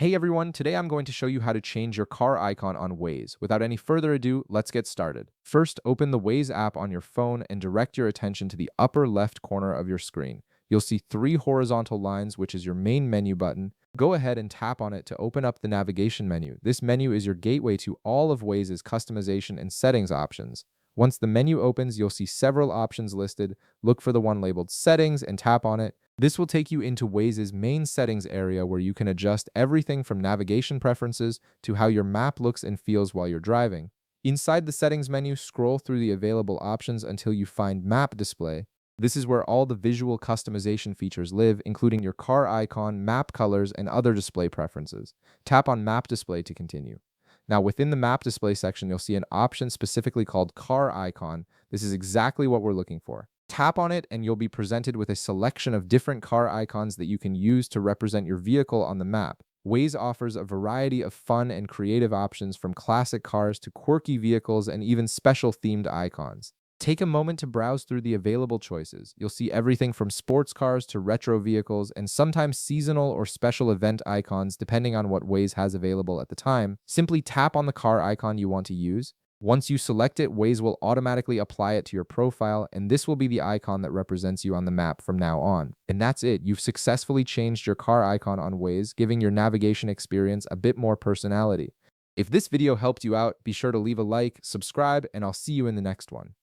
Hey everyone, today I'm going to show you how to change your car icon on Waze. Without any further ado, let's get started. First, open the Waze app on your phone and direct your attention to the upper left corner of your screen. You'll see three horizontal lines, which is your main menu button. Go ahead and tap on it to open up the navigation menu. This menu is your gateway to all of Waze's customization and settings options. Once the menu opens, you'll see several options listed. Look for the one labeled Settings and tap on it. This will take you into Waze's main settings area where you can adjust everything from navigation preferences to how your map looks and feels while you're driving. Inside the settings menu, scroll through the available options until you find Map Display. This is where all the visual customization features live, including your car icon, map colors, and other display preferences. Tap on Map Display to continue. Now, within the Map Display section, you'll see an option specifically called Car Icon. This is exactly what we're looking for. Tap on it and you'll be presented with a selection of different car icons that you can use to represent your vehicle on the map. Waze offers a variety of fun and creative options from classic cars to quirky vehicles and even special themed icons. Take a moment to browse through the available choices. You'll see everything from sports cars to retro vehicles and sometimes seasonal or special event icons depending on what Waze has available at the time. Simply tap on the car icon you want to use. Once you select it, Waze will automatically apply it to your profile, and this will be the icon that represents you on the map from now on. And that's it. You've successfully changed your car icon on Waze, giving your navigation experience a bit more personality. If this video helped you out, be sure to leave a like, subscribe, and I'll see you in the next one.